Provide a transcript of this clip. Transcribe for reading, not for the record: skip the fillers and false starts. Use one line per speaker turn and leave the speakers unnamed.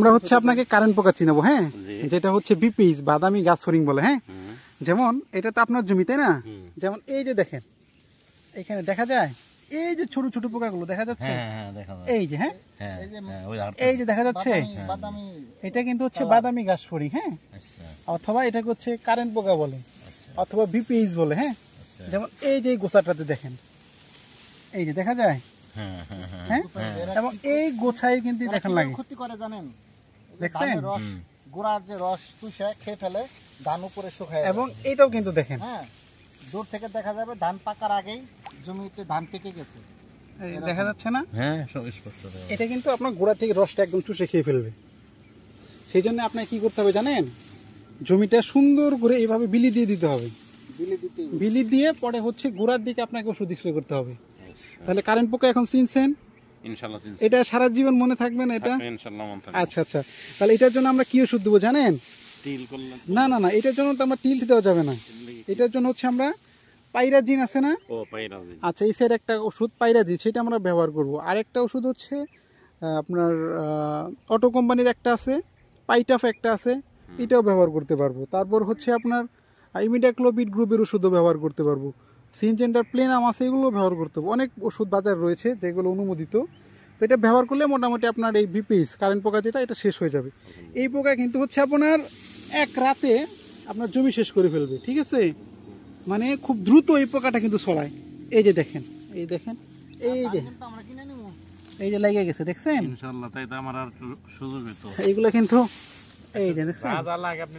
আমরা হচ্ছে আপনাকে কারেন্ট পোকা চিনাবো, হ্যাঁ, যেটা হচ্ছে বিপিস বাদামি গাছ ফড়িং বলে। হ্যাঁ, যেমন এটা তো আপনার জমি, তাই না? যেমন এই যে দেখেন এখানে দেখা যায় এই যে ছোট ছোট পোকাগুলো দেখা যাচ্ছে, এই যে, হ্যাঁ, এই যে দেখা যাচ্ছে, এটা কিন্তু হচ্ছে বাদামি গাছ ফড়িং। হ্যাঁ, অথবা এটাকে হচ্ছে কারেন্ট পোকা বলে, অথবা বিপিস বলে। হ্যাঁ, যেমন এই যে গোছাটাতে দেখেন, এই যে দেখা যায়, হ্যাঁ, এবং এই গোছায় কিন্তু দেখেন লাগে
ক্ষতি করে জানেন,
দেখছেন,
রস গোড়ার যে রস চুষে খেয়ে ফেলে, ধান উপরে শুকায়।
এবং এটাও কিন্তু দেখেন,
হ্যাঁ, দূর থেকে দেখা যাবে ধান পাকার আগেই জমিতে ধান পেকে গেছে,
দেখা যাচ্ছে না?
হ্যাঁ, সব স্পষ্ট।
এটা কিন্তু আপনার গোড়া থেকে রসটা একদম চুষে খেয়ে ফেলবে। সেই জন্য আপনাকে কি করতে হবে জানেন, জমিটা সুন্দর করে এইভাবে বিলি দিয়ে দিতে হবে। বিলি দিয়ে পরে হচ্ছে গোড়ার দিকে আপনাকে ওষুধ স্প্রে করতে হবে। তাহলে কারেন্ট পোকা এখন চিনছেন?
ইনশাআল্লাহ চিনছি।
এটা সারা জীবন মনে থাকবে না এটা?
ইনশাআল্লাহ মনে থাকবে।
আচ্ছা আচ্ছা, তাহলে এটার জন্য আমরা কি ওষুধ দেবো জানেন?
টিল করলেন?
না না না, এটার জন্য তো আমরা টিল্ট দেওয়া যাবে না। এটার জন্য হচ্ছে আমরা পাইরাজিন আছে না?
ও পাইরাজিন।
আচ্ছা, এই সাইড একটা ওষুধ পাইরাজিন, সেটা আমরা ব্যবহার করব। আরেকটা ওষুধ হচ্ছে আপনার অটো কোম্পানির একটা আছে, পাইটাফ একটা আছে, এটাও ব্যবহার করতে পারবো। তারপর হচ্ছে আপনার ইমিডাক্লোপিড গ্রুপের ওষুধও ব্যবহার করতে পারবো। সিনজেন্টার প্লেনাম আছে, এগুলো ব্যবহার করতে পারবো। অনেক ওষুধ বাজার রয়েছে যেগুলো অনুমোদিত। তো এটা ব্যবহার করলে মোটামুটি আপনার এই বিপিস কারেন্ট পোকা যেটা, এটা শেষ হয়ে যাবে। এই পোকা কিন্তু হচ্ছে আপনার এক রাতে আপনার জমি শেষ করে ফেলবে, ঠিক আছে? মানে খুব দ্রুত এই পোকাটা কিন্তু ছড়ায়। এই যে দেখেন, এই দেখেন, এই যে
আমরা কিনে নিব,
এই যে লেগে গেছে, দেখছেন?
ইনশাআল্লাহ, তাই তো আমার আর সুযোগ হইতো।
এইগুলো কিন্তু এই যে দেখছেন,
যা যা লাগে আপনি